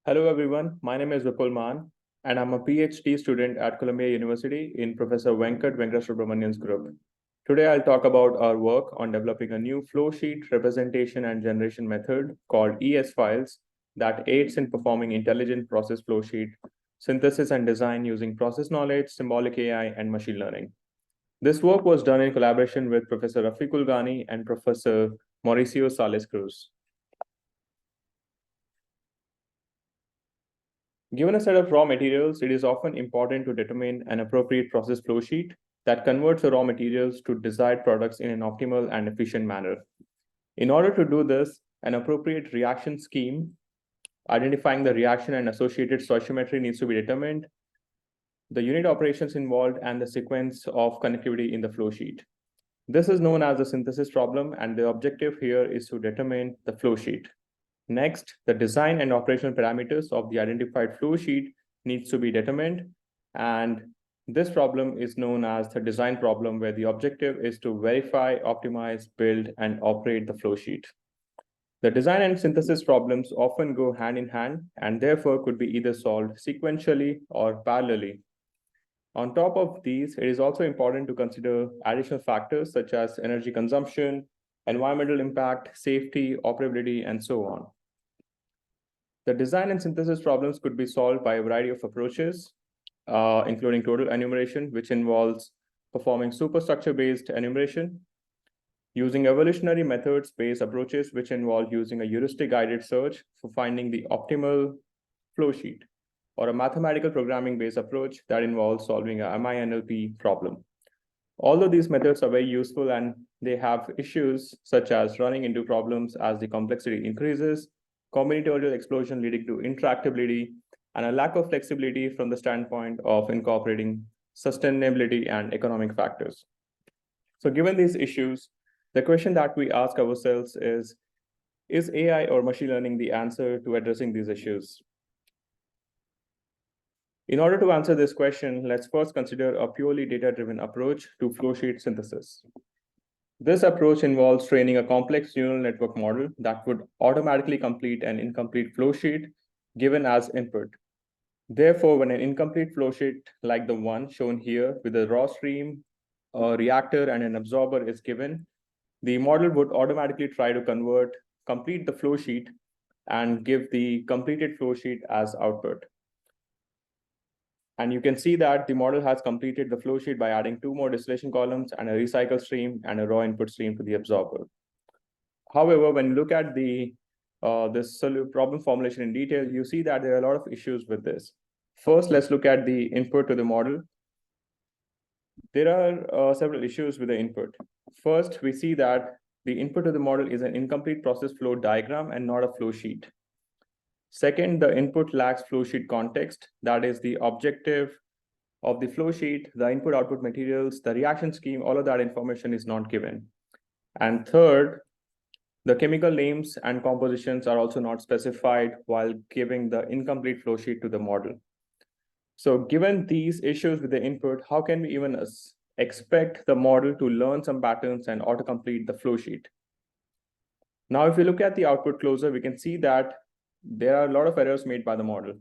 Hello everyone, my name is Vipul Mann, and I'm a PhD student at Columbia University in Professor Venkat Subramanian's group. Today I'll talk about our work on developing a new flowsheet representation and generation method called eSFILES that aids in performing intelligent process flowsheet synthesis and design using process knowledge, symbolic AI, and machine learning. This work was done in collaboration with Professor Rafiqul Ghani and Professor Mauricio Sales Cruz. Given a set of raw materials, it is often important to determine an appropriate process flow sheet that converts the raw materials to desired products in an optimal and efficient manner. In order to do this, an appropriate reaction scheme, identifying the reaction and associated stoichiometry needs to be determined, the unit operations involved, and the sequence of connectivity in the flow sheet. This is known as the synthesis problem, and the objective here is to determine the flow sheet. Next, the design and operational parameters of the identified flow sheet needs to be determined. And this problem is known as the design problem, where the objective is to verify, optimize, build, and operate the flow sheet. The design and synthesis problems often go hand in hand and therefore could be either solved sequentially or parallelly. On top of these, it is also important to consider additional factors such as energy consumption, environmental impact, safety, operability, and so on. The design and synthesis problems could be solved by a variety of approaches, including total enumeration, which involves performing superstructure-based enumeration, using evolutionary methods-based approaches, which involve using a heuristic-guided search for finding the optimal flow sheet, or a mathematical programming-based approach that involves solving a MINLP problem. Although these methods are very useful and they have issues such as running into problems as the complexity increases, combinatorial explosion leading to intractability, and a lack of flexibility from the standpoint of incorporating sustainability and economic factors. So given these issues, the question that we ask ourselves is AI or machine learning the answer to addressing these issues? In order to answer this question, let's first consider a purely data-driven approach to flowsheet synthesis. This approach involves training a complex neural network model that would automatically complete an incomplete flowsheet given as input. Therefore, when an incomplete flowsheet like the one shown here with a raw stream, a reactor, and an absorber is given, the model would automatically try to complete the flowsheet and give the completed flowsheet as output. And you can see that the model has completed the flow sheet by adding 2 more distillation columns and a recycle stream and a raw input stream to the absorber. However, when you look at this problem formulation in detail, you see that there are a lot of issues with this. First, let's look at the input to the model. There are several issues with the input. First, we see that the input to the model is an incomplete process flow diagram and not a flow sheet. Second, the input lacks flowsheet context. That is the objective of the flowsheet, the input-output materials, the reaction scheme, all of that information is not given. And third, the chemical names and compositions are also not specified while giving the incomplete flowsheet to the model. So given these issues with the input, how can we even expect the model to learn some patterns and autocomplete the flowsheet? Now, if we look at the output closer, we can see that there are a lot of errors made by the model.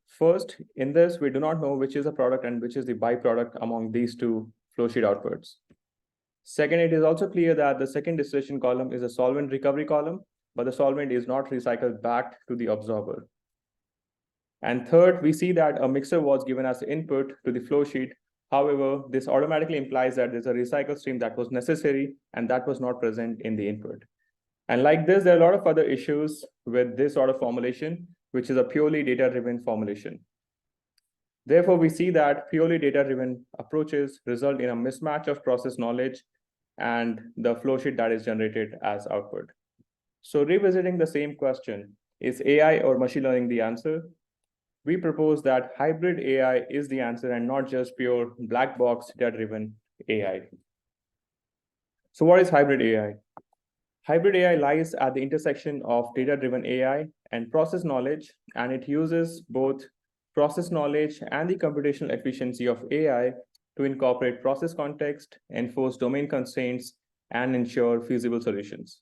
First, in this, we do not know which is a product and which is the byproduct among these two flowsheet outputs. Second, it is also clear that the second distillation column is a solvent recovery column, but the solvent is not recycled back to the absorber. And third, we see that a mixer was given as input to the flowsheet. However, this automatically implies that there's a recycle stream that was necessary and that was not present in the input. And like this, there are a lot of other issues with this sort of formulation, which is a purely data-driven formulation. Therefore, we see that purely data-driven approaches result in a mismatch of process knowledge and the flowsheet that is generated as output. So revisiting the same question, is AI or machine learning the answer? We propose that hybrid AI is the answer and not just pure black box data-driven AI. So what is hybrid AI? Hybrid AI lies at the intersection of data-driven AI and process knowledge, and it uses both process knowledge and the computational efficiency of AI to incorporate process context, enforce domain constraints, and ensure feasible solutions.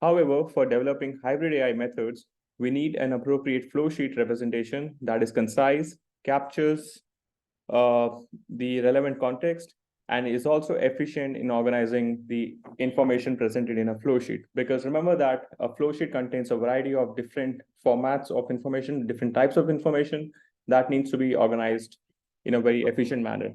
However, for developing hybrid AI methods, we need an appropriate flow sheet representation that is concise, captures the relevant context, and is also efficient in organizing the information presented in a flow sheet. Because remember that a flow sheet contains a variety of different formats of information, different types of information that needs to be organized in a very efficient manner.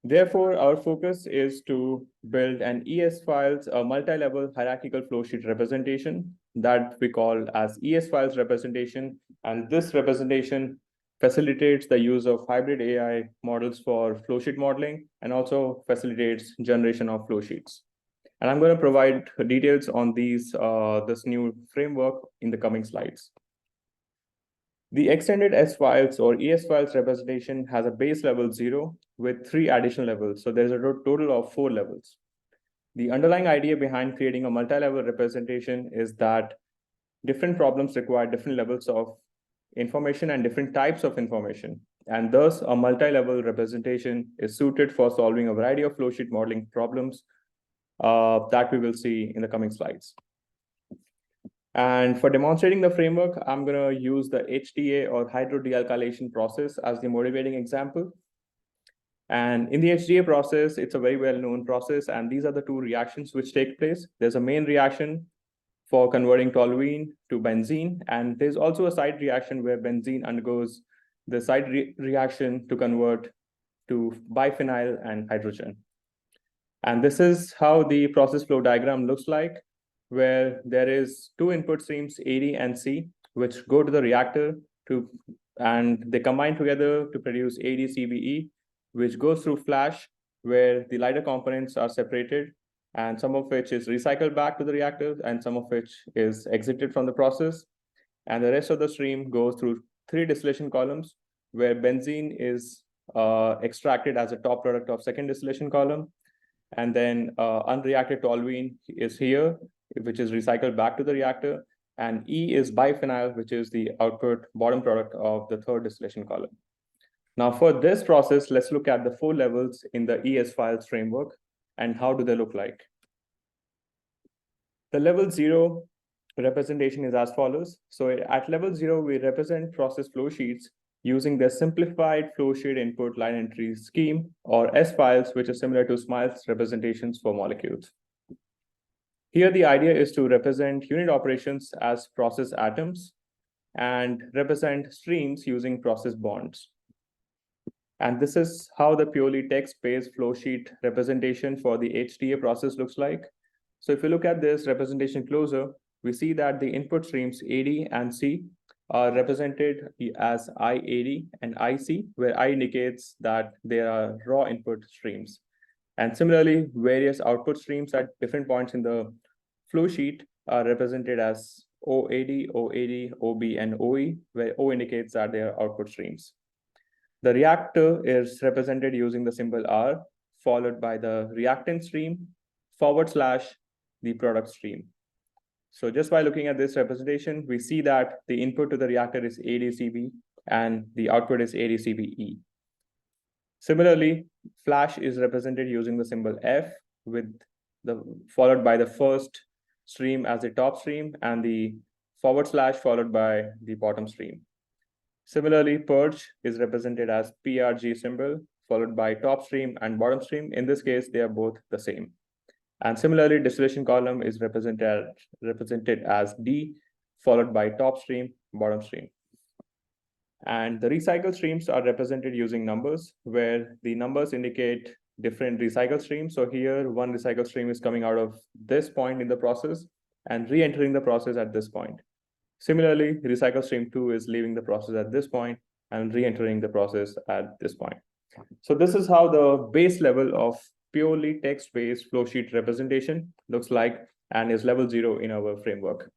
Therefore, our focus is to build an eSFILES, a multi-level hierarchical flowsheet representation that we call as eSFILES representation. And this representation facilitates the use of hybrid AI models for flowsheet modeling and also facilitates generation of flowsheets. And I'm going to provide details on this new framework in the coming slides. The extended SFILES or eSFILES representation has a base level 0 with 3 additional levels. So there's a total of 4 levels. The underlying idea behind creating a multi-level representation is that different problems require different levels of information and different types of information. And thus, a multi-level representation is suited for solving a variety of flowsheet modeling problems that we will see in the coming slides. And for demonstrating the framework, I'm going to use the HDA or hydrodealkylation process as the motivating example. And in the HDA process, it's a very well-known process, and these are the 2 reactions which take place. There's a main reaction for converting toluene to benzene, and there's also a side reaction where benzene undergoes the side reaction to convert to biphenyl and hydrogen. And this is how the process flow diagram looks like, where there is 2 input streams, AD and C, which go to the reactor and they combine together to produce AdCBE, which goes through flash, where the lighter components are separated, and some of which is recycled back to the reactor, and some of which is exited from the process. And the rest of the stream goes through 3 distillation columns, where benzene is extracted as a top product of second distillation column. And then unreacted toluene is here, which is recycled back to the reactor. And E is biphenyl, which is the output bottom product of the third distillation column. Now, for this process, let's look at the 4 levels in the eSFILES framework and how do they look like. The level 0 representation is as follows. So at level 0, we represent process flow sheets using the simplified flowsheet input line entry scheme, or SFILES, which is similar to SMILES representations for molecules. Here, the idea is to represent unit operations as process atoms and represent streams using process bonds. And this is how the purely text-based flowsheet representation for the HDA process looks like. So if you look at this representation closer, we see that the input streams AD and C are represented as IAD and IC, where I indicates that there are raw input streams. And similarly, various output streams at different points in the flow sheet are represented as OAD, OAD, OB, and OE, where O indicates that they are output streams. The reactor is represented using the symbol R, followed by the reactant stream, / the product stream. So just by looking at this representation, we see that the input to the reactor is AdCB and the output is AdCBE. Similarly, flash is represented using the symbol F, followed by the first stream as the top stream and the / followed by the bottom stream. Similarly, purge is represented as PRG symbol, followed by top stream and bottom stream. In this case, they are both the same. And similarly, distillation column is represented as D, followed by top stream, bottom stream. And the recycle streams are represented using numbers, where the numbers indicate different recycle streams. So here, one recycle stream is coming out of this point in the process and re-entering the process at this point. Similarly, recycle stream 2 is leaving the process at this point and re-entering the process at this point. So this is how the base level of purely text-based flowsheet representation looks like and is level 0 in our framework.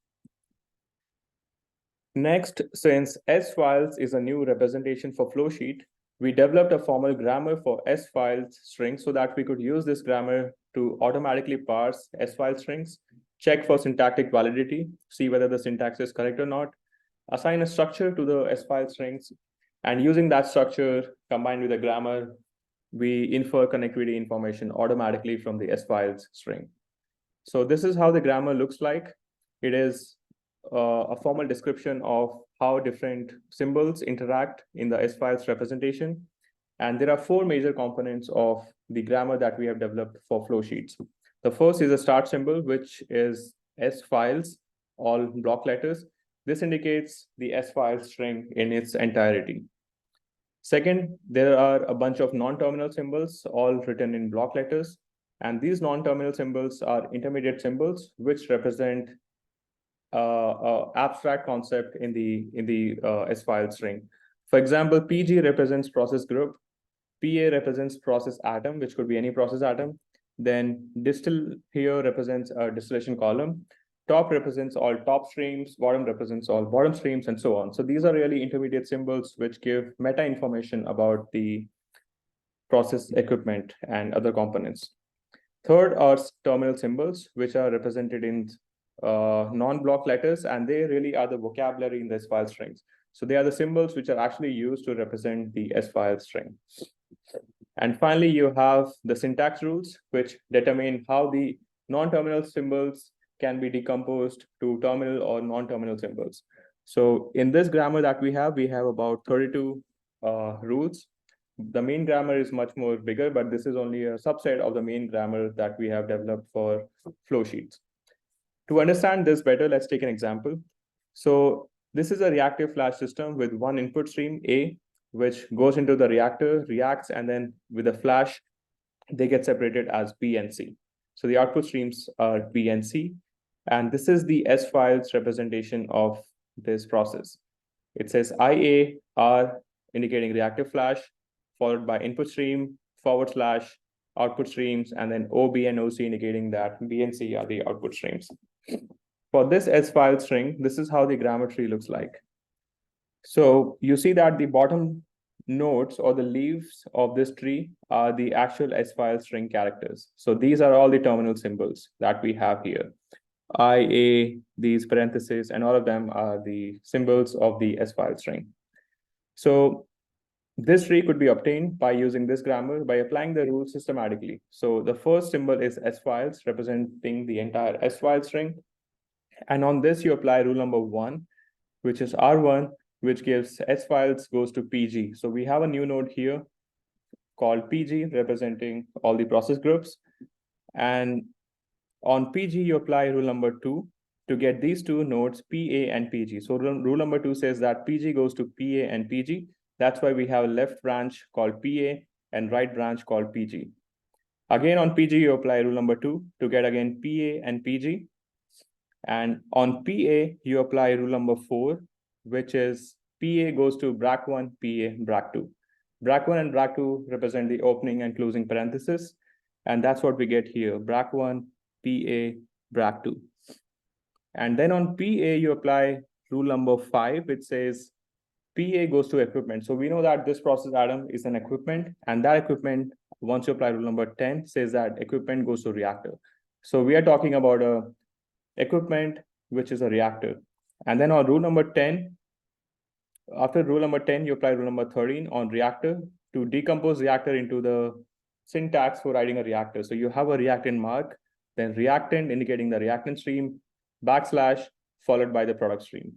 Next, since SFILES is a new representation for flowsheet, we developed a formal grammar for SFILES strings so that we could use this grammar to automatically parse SFILE strings, check for syntactic validity, see whether the syntax is correct or not, assign a structure to the SFILE strings, and using that structure combined with a grammar, we infer connectivity information automatically from the SFILES string. So this is how the grammar looks like. It is a formal description of how different symbols interact in the SFILES representation. And there are four major components of the grammar that we have developed for flow sheets. The first is a start symbol, which is SFILES, all block letters. This indicates the SFILES string in its entirety. Second, there are a bunch of non-terminal symbols, all written in block letters. And these non-terminal symbols are intermediate symbols, which represent abstract concept in the SFILES string. For example, PG represents process group, PA represents process atom, which could be any process atom. Then distil here represents a distillation column. Top represents all top streams, bottom represents all bottom streams, and so on. So these are really intermediate symbols which give meta information about the process equipment and other components. Third are terminal symbols, which are represented in non-block letters, and they really are the vocabulary in the SFILE strings. So they are the symbols which are actually used to represent the SFILE string. And finally, you have the syntax rules, which determine how the non-terminal symbols can be decomposed to terminal or non-terminal symbols. So in this grammar that we have about 32 rules. The main grammar is much more bigger, but this is only a subset of the main grammar that we have developed for flow sheets. To understand this better, let's take an example. So this is a reactive flash system with one input stream, A, which goes into the reactor, reacts, and then with a flash, they get separated as B and C. So the output streams are B and C. And this is the SFILES representation of this process. It says IA, R, indicating reactive flash, followed by input stream, / output streams, and then OB and OC indicating that B and C are the output streams. For this SFILE string, this is how the grammar tree looks like. So you see that the bottom nodes or the leaves of this tree are the actual SFILE string characters. So these are all the terminal symbols that we have here. IA, these parentheses, and all of them are the symbols of the SFILE string. So this tree could be obtained by using this grammar by applying the rules systematically. So the first symbol is SFILES, representing the entire SFILE string. And on this, you apply rule number 1, which is R1, which gives SFILES goes to PG. So we have a new node here called PG, representing all the process groups. And on PG, you apply rule number 2 to get these two nodes, PA and PG. So rule number 2 says that PG goes to PA and PG. That's why we have a left branch called PA and right branch called PG. Again, on PG, you apply rule number 2 to get again PA and PG. And on PA, you apply rule number 4, which is PA goes to BRAC1, PA, BRAC2. BRAC1 and BRAC2 represent the opening and closing parenthesis. And that's what we get here, BRAC1, PA, BRAC2. And then on PA, you apply rule number 5, which says PA goes to equipment. So we know that this process atom is an equipment, and that equipment, once you apply rule number 10, says that equipment goes to reactor. So we are talking about a equipment, which is a reactor. And then on rule number 10, after rule number 10, you apply rule number 13 on reactor to decompose reactor into the syntax for writing a reactor. So you have a reactant mark, then reactant indicating the reactant stream, / followed by the product stream.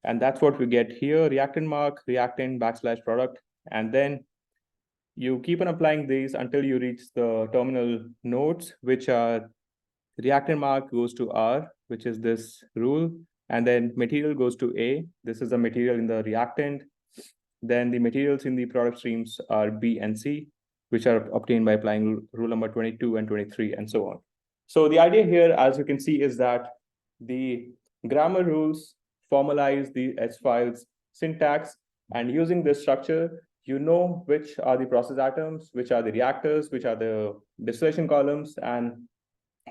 And that's what we get here, reactant mark, reactant, / product. And then you keep on applying these until you reach the terminal nodes, which are reactant mark goes to R, which is this rule. And then material goes to A. This is the material in the reactant. Then the materials in the product streams are B and C, which are obtained by applying rule number 22 and 23 and so on. So the idea here, as you can see, is that the grammar rules formalize the SFILES syntax, and using this structure, you know which are the process atoms, which are the reactors, which are the distillation columns, and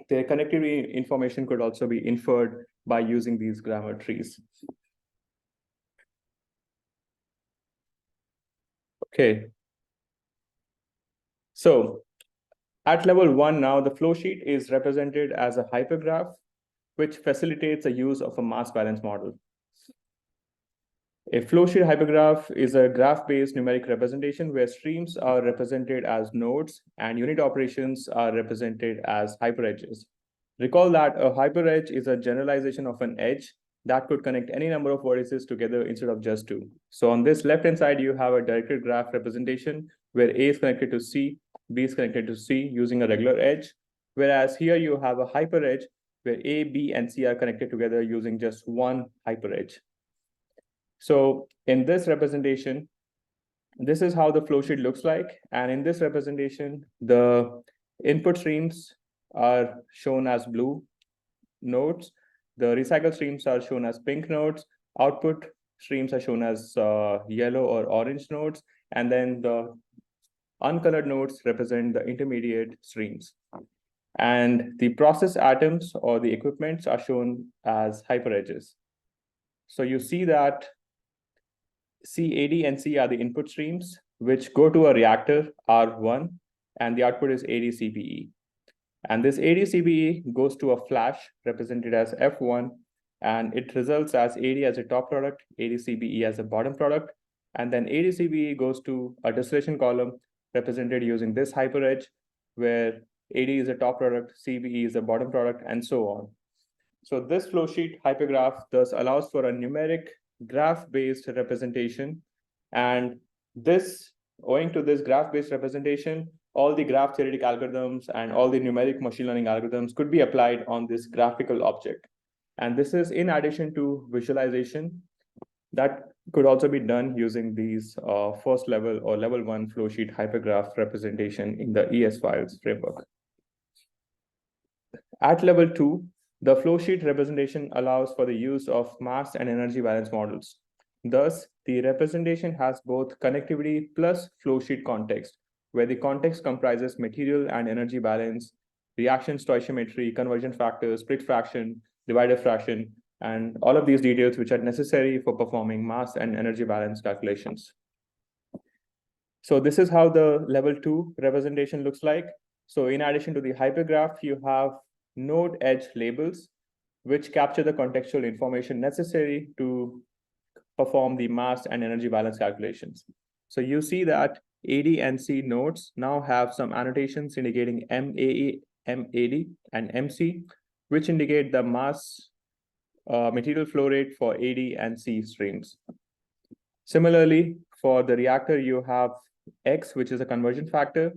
their connectivity information could also be inferred by using these grammar trees. Okay. So at level 1 now, the flow sheet is represented as a hypergraph, which facilitates the use of a mass balance model. A flowsheet hypergraph is a graph-based numeric representation where streams are represented as nodes and unit operations are represented as hyperedges. Recall that a hyperedge is a generalization of an edge that could connect any number of vertices together instead of just two. So on this left-hand side, you have a directed graph representation where A is connected to C, B is connected to C using a regular edge. Whereas here you have a hyper edge where A, B, and C are connected together using just one hyper edge. So in this representation, this is how the flow sheet looks like. And in this representation, the input streams are shown as blue nodes. The recycled streams are shown as pink nodes. Output streams are shown as yellow or orange nodes. And then the uncolored nodes represent the intermediate streams. And the process atoms or the equipments are shown as hyperedges. So you see that C, AD, and C are the input streams, which go to a reactor, R1, and the output is ADCBE. And this ADCBE goes to a flash represented as F1, and it results as AD as a top product, ADCBE as a bottom product, and then ADCBE goes to a distillation column represented using this hyperedge, where AD is a top product, CBE is a bottom product, and so on. So this flowsheet hypergraph thus allows for a numeric graph-based representation. And this, owing to this graph-based representation, all the graph theoretic algorithms and all the numeric machine learning algorithms could be applied on this graphical object. And this is in addition to visualization that could also be done using these first level or level 1 flowsheet hypergraph representation in the eSFILES framework. At level 2, the flowsheet representation allows for the use of mass and energy balance models. Thus, the representation has both connectivity plus flowsheet context, where the context comprises material and energy balance, reaction stoichiometry, conversion factors, split fraction, divider fraction, and all of these details which are necessary for performing mass and energy balance calculations. So this is how the level 2 representation looks like. So in addition to the hypergraph, you have node edge labels, which capture the contextual information necessary to perform the mass and energy balance calculations. So you see that AD and C nodes now have some annotations indicating MAE, MAD, and MC, which indicate the mass material flow rate for AD and C streams. Similarly, for the reactor, you have X, which is a conversion factor,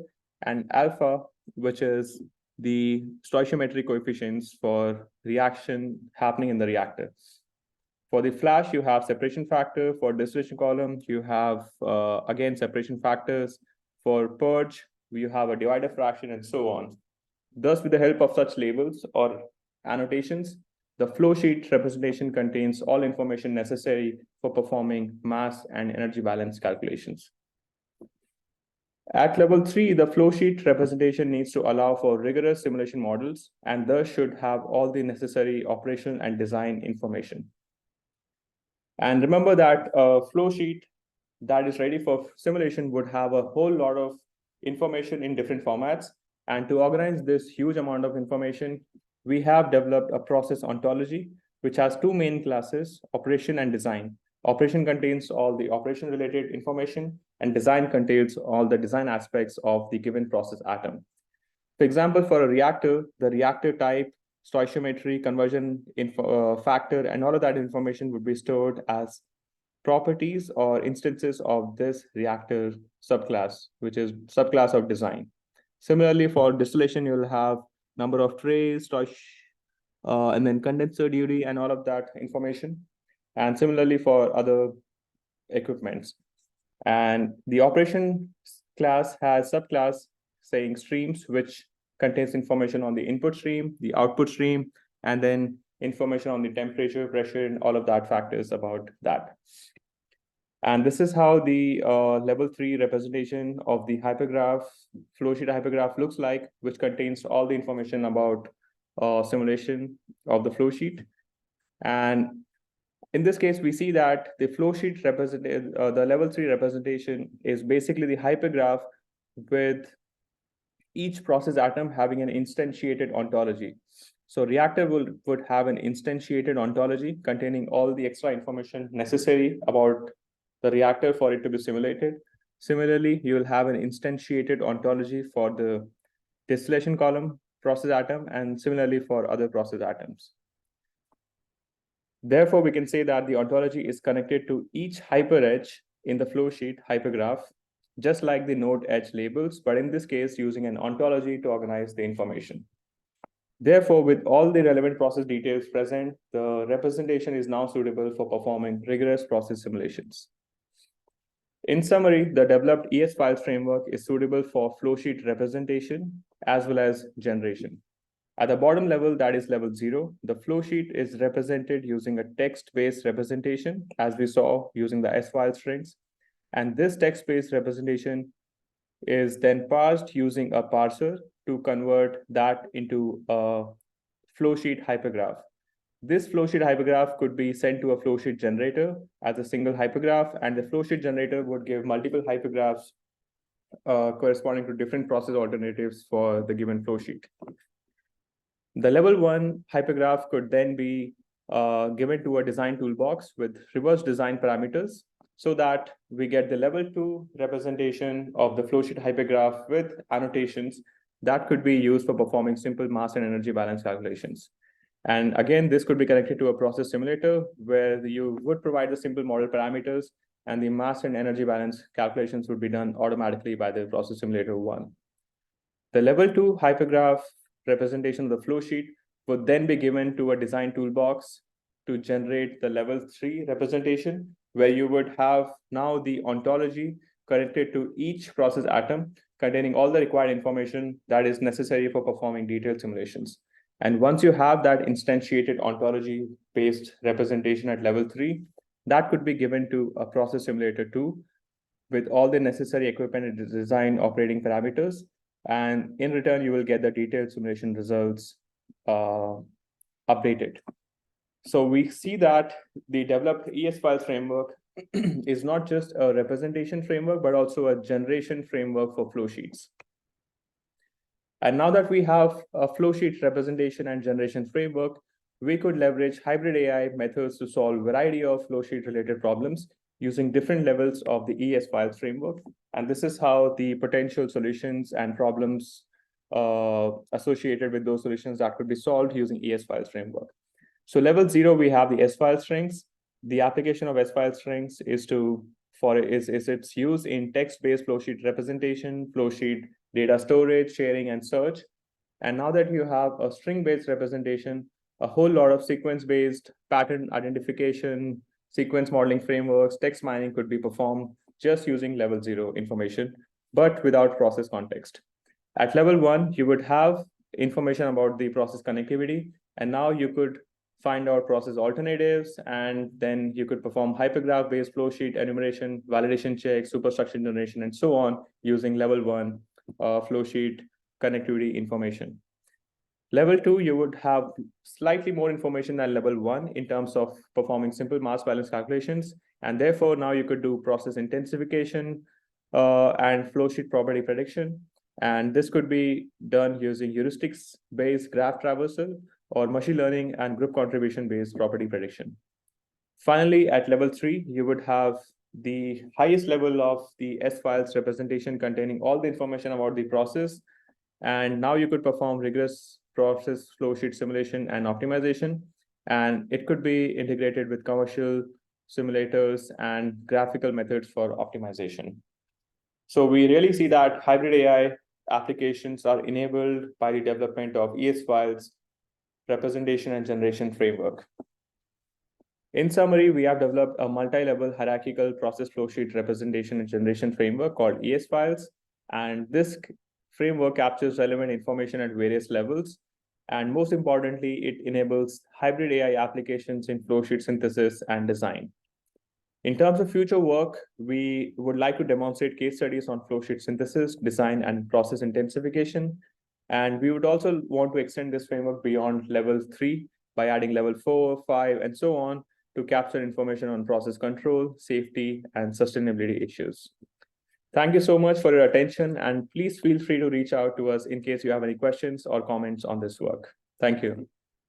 and alpha, which is the stoichiometric coefficients for reaction happening in the reactor. For the flash, you have separation factor. For distillation column, you have, again, separation factors. For purge, you have a divider fraction and so on. Thus, with the help of such labels or annotations, the flowsheet representation contains all information necessary for performing mass and energy balance calculations. At level 3, the flowsheet representation needs to allow for rigorous simulation models and thus should have all the necessary operational and design information. And remember that a flowsheet that is ready for simulation would have a whole lot of information in different formats. And to organize this huge amount of information, we have developed a process ontology, which has two main classes, operation and design. Operation contains all the operation-related information, and design contains all the design aspects of the given process atom. For example, for a reactor, the reactor type, stoichiometry, conversion factor, and all of that information would be stored as properties or instances of this reactor subclass, which is subclass of design. Similarly, for distillation, you'll have number of trays, and then condenser duty, and all of that information. And similarly for other equipments. And the operation class has subclass saying streams, which contains information on the input stream, the output stream, and then information on the temperature, pressure, and all of that factors about that. And this is how the level 3 representation of the hypergraph, flowsheet hypergraph looks like, which contains all the information about simulation of the flowsheet. And in this case, we see that the flowsheet represented, the level 3 representation is basically the hypergraph with each process atom having an instantiated ontology. So reactor would have an instantiated ontology containing all the extra information necessary about the reactor for it to be simulated. Similarly, you will have an instantiated ontology for the distillation column process atom, and similarly for other process atoms. Therefore, we can say that the ontology is connected to each hyperedge in the flowsheet hypergraph, just like the node edge labels, but in this case, using an ontology to organize the information. Therefore, with all the relevant process details present, the representation is now suitable for performing rigorous process simulations. In summary, the developed eSFILES framework is suitable for flowsheet representation as well as generation. At the bottom level, that is level 0, the flowsheet is represented using a text-based representation, as we saw using the SFILE strings. And this text-based representation is then parsed using a parser to convert that into a flowsheet hypergraph. This flowsheet hypergraph could be sent to a flowsheet generator as a single hypergraph, and the flowsheet generator would give multiple hypergraphs corresponding to different process alternatives for the given flowsheet. The level 1 hypergraph could then be given to a design toolbox with reverse design parameters so that we get the level 2 representation of the flowsheet hypergraph with annotations that could be used for performing simple mass and energy balance calculations. And again, this could be connected to a process simulator where you would provide the simple model parameters and the mass and energy balance calculations would be done automatically by the process simulator 1. The level 2 hypergraph representation of the flow sheet would then be given to a design toolbox to generate the level 3 representation, where you would have now the ontology connected to each process atom containing all the required information that is necessary for performing detailed simulations. And once you have that instantiated ontology-based representation at level 3, that could be given to a process simulator 2 with all the necessary equipment and design operating parameters. And in return, you will get the detailed simulation results updated. So we see that the developed eSFILES framework is not just a representation framework, but also a generation framework for flow sheets. And now that we have a flow sheet representation and generation framework, we could leverage hybrid AI methods to solve a variety of flow sheet related problems using different levels of the eSFILES framework. And this is how the potential solutions and problems associated with those solutions that could be solved using eSFILES framework. So level 0, we have the SFILE strings. The application of SFILE strings is its use in text-based flowsheet representation, flowsheet data storage, sharing, and search. And now that you have a string-based representation, a whole lot of sequence-based pattern identification, sequence modeling frameworks, text mining could be performed just using level 0 information, but without process context. At level 1, you would have information about the process connectivity, and now you could find out process alternatives, and then you could perform hypergraph-based flowsheet enumeration, validation checks, superstructure generation, and so on using level 1 flowsheet connectivity information. Level 2, you would have slightly more information than level 1 in terms of performing simple mass balance calculations. And therefore, now you could do process intensification and flowsheet property prediction. And this could be done using heuristics-based graph traversal or machine learning and group contribution-based property prediction. Finally, at level 3, you would have the highest level of the SFILES representation containing all the information about the process. And now you could perform rigorous process flowsheet simulation and optimization. And it could be integrated with commercial simulators and graphical methods for optimization. So we really see that hybrid AI applications are enabled by the development of eSFILES representation and generation framework. In summary, we have developed a multi-level hierarchical process flowsheet representation and generation framework called eSFILES. And this framework captures relevant information at various levels. And most importantly, it enables hybrid AI applications in flowsheet synthesis and design. In terms of future work, we would like to demonstrate case studies on flowsheet synthesis, design, and process intensification. And we would also want to extend this framework beyond level 3 by adding level 4, 5, and so on to capture information on process control, safety, and sustainability issues. Thank you so much for your attention, and please feel free to reach out to us in case you have any questions or comments on this work. Thank you.